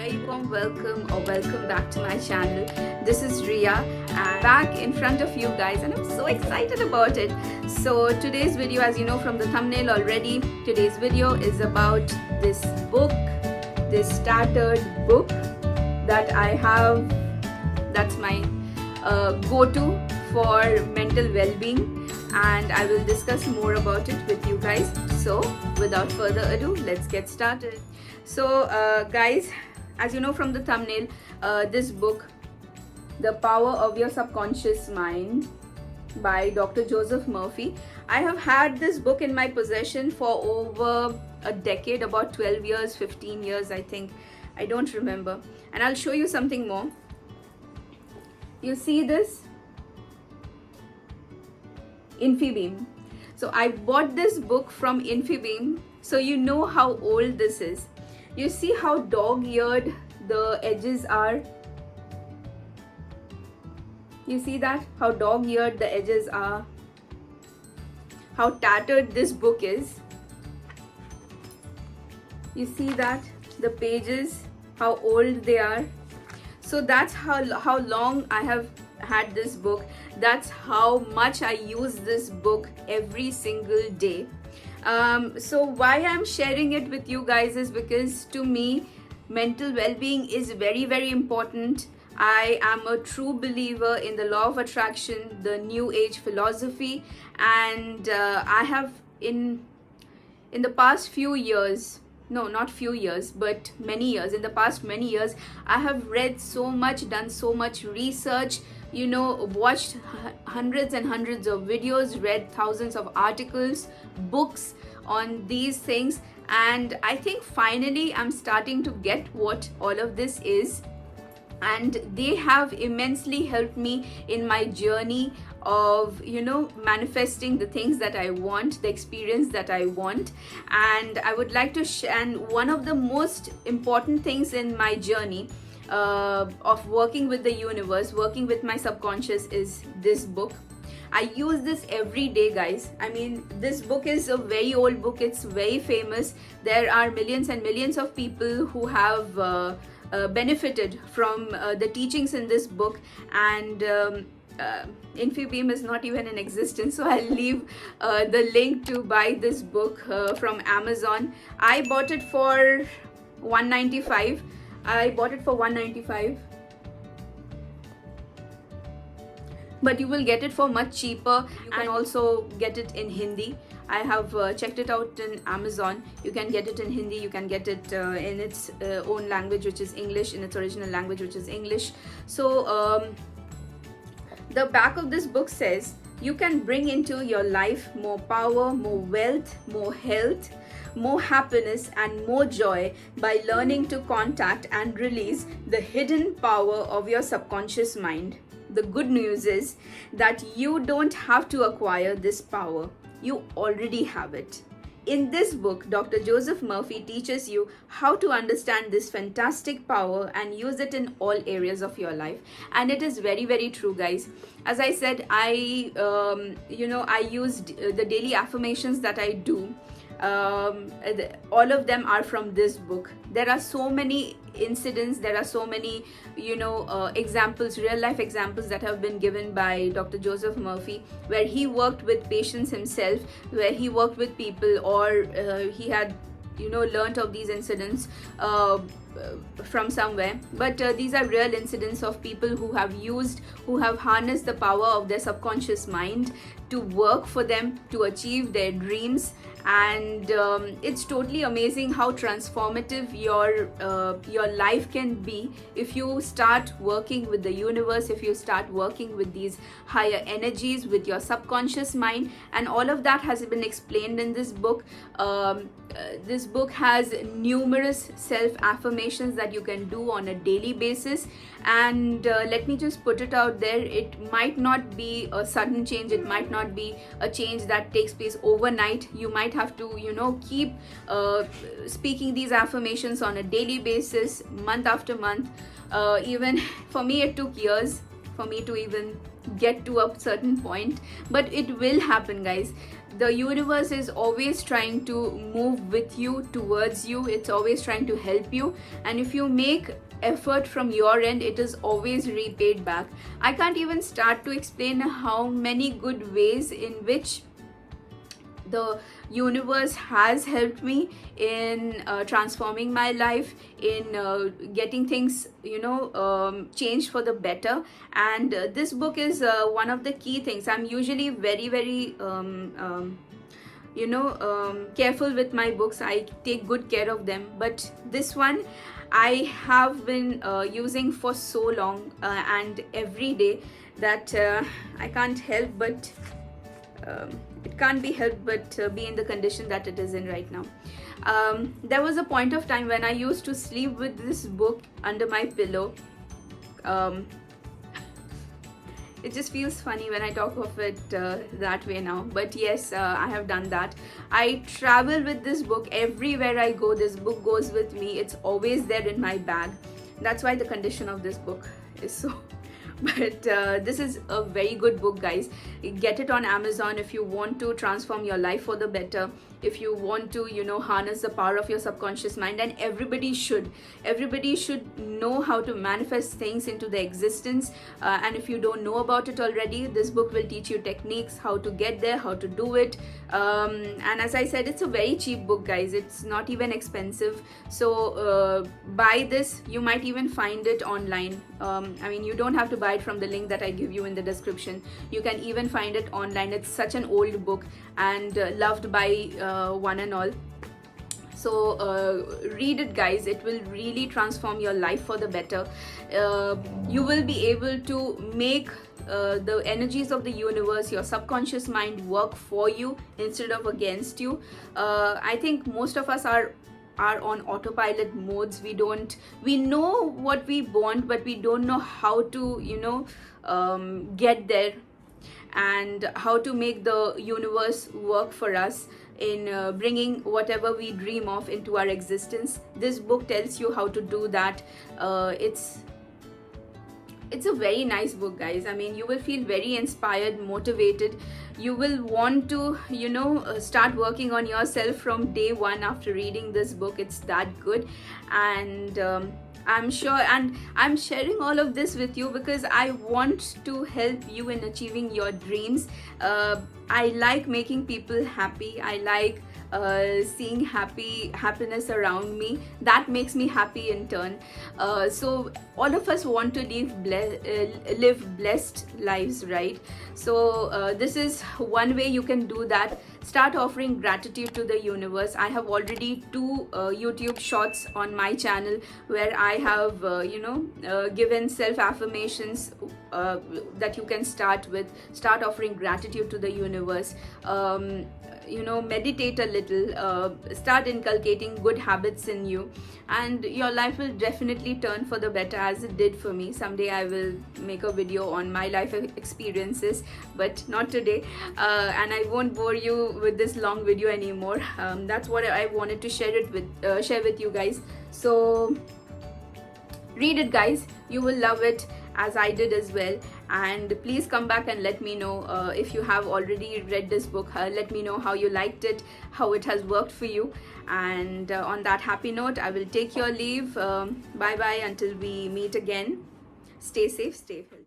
very warm welcome or welcome back to my channel. This is Ria and back in front of you guys, and I'm so excited about it. So today's video, as you know from the thumbnail already, today's video is about this book, this startered book that I have. That's my go-to for mental well-being, and I will discuss more about it with you guys. So without further ado, let's get started. So guys, as you know from the thumbnail, this book, The Power of Your Subconscious Mind by Dr. Joseph Murphy. I have had this book in my possession for over a decade, about 12 years, 15 years, I think. I don't remember. And I'll show you something more. You see this? Infibeam. So I bought this book from Infibeam, so you know how old this is. You see how dog-eared the edges are? You see that? How dog-eared the edges are? How tattered this book is? You see that? The pages, how old they are? So that's how long I have had this book. That's how much I use this book every single day. So why I'm sharing it with you guys is because to me, mental well-being is very, very important. I am a true believer in the law of attraction, the new age philosophy, and I have in the past few years, no, not few years, but many years, in the past many years, I have read so much, done so much research, you know, watched hundreds and hundreds of videos, read thousands of articles, books on these things, and I think finally I'm starting to get what all of this is, and they have immensely helped me in my journey of, you know, manifesting the things that I want, the experience that I want. And I would like to share, and one of the most important things in my journey of working with the universe, working with my subconscious, is this book. I use this every day, guys. I mean, this book is a very old book. It's very famous. There are millions and millions of people who have benefited from the teachings in this book, and Infibeam is not even in existence, so I'll leave the link to buy this book from Amazon. I bought it for $195. I bought it for $195, but you will get it for much cheaper. You can also get it in Hindi. I have checked it out in Amazon. You can get it in Hindi, you can get it in its own language, which is English, in its original language, which is English. So the back of this book says, you can bring into your life more power, more wealth, more health, more happiness, and more joy by learning to contact and release the hidden power of your subconscious mind. The good news is that you don't have to acquire this power. You already have it. In this book, Dr. Joseph Murphy teaches you how to understand this fantastic power and use it in all areas of your life. And it is very, very true, guys. As I said, I used the daily affirmations that I do. All of them are from this book. There are so many incidents, there are so many, examples, real life examples that have been given by Dr. Joseph Murphy, where he worked with patients himself, where he worked with people, or he had, learnt of these incidents from somewhere. But these are real incidents of people who have harnessed the power of their subconscious mind to work for them, to achieve their dreams. And it's totally amazing how transformative your life can be if you start working with the universe, if you start working with these higher energies, with your subconscious mind. And all of that has been explained in this book. This book has numerous self-affirmations that you can do on a daily basis, and let me just put it out there, it might not be a sudden change, it might not be a change that takes place overnight. You might have to keep speaking these affirmations on a daily basis, month after month. Even for me, it took years for me to even get to a certain point, but it will happen, guys. the universe is always trying to move with you, towards you. It's always trying to help you, and if you make effort from your end, it is always repaid back. I can't even start to explain how many good ways in which the universe has helped me in transforming my life, in getting things, changed for the better. And this book is one of the key things. I'm usually very careful with my books. I take good care of them, but this one I have been using for so long and every day that I can't help but it can't be helped but be in the condition that it is in right now. There was a point of time when I used to sleep with this book under my pillow. It just feels funny when I talk of it that way now, but yes, I have done that. I travel with this book everywhere I go. This book goes with me. It's always there in my bag. That's why the condition of this book is so but this is a very good book, guys. Get it on Amazon if you want to transform your life for the better, if you want to harness the power of your subconscious mind. And everybody should know how to manifest things into the existence, and if you don't know about it already, this book will teach you techniques, how to get there, how to do it. And as I said, it's a very cheap book, guys. It's not even expensive, so buy this. You might even find it online. You don't have to buy it from the link that I give you in the description. You can even find it online. It's such an old book and loved by one and all. So read it, guys. It will really transform your life for the better. You will be able to make the energies of the universe, your subconscious mind, work for you instead of against you. I think most of us are on autopilot modes. We know what we want, but we don't know how to get there, and how to make the universe work for us in bringing whatever we dream of into our existence. This book tells you how to do that. It's a very nice book, guys. You will feel very inspired, motivated. You will want to start working on yourself from day one after reading this book. It's that good. And I'm sure, and I'm sharing all of this with you because I want to help you in achieving your dreams. I like making people happy. I like seeing happiness around me. That makes me happy in turn. So all of us want to live blessed lives, right? So this is one way you can do that. Start offering gratitude to the universe. I have already 2 YouTube shorts on my channel where I have given self affirmations that you can start with. Start offering gratitude to the universe. Meditate a little, start inculcating good habits in you, and your life will definitely turn for the better, as it did for me. Someday I will make a video on my life experiences, but not today, and I won't bore you with this long video anymore. That's what I wanted to share with you guys. So read it, guys. You will love it, as I did as well. And please come back and let me know if you have already read this book. Let me know how you liked it, how it has worked for you. And on that happy note, I will take your leave. Bye bye until we meet again. Stay safe, stay healthy.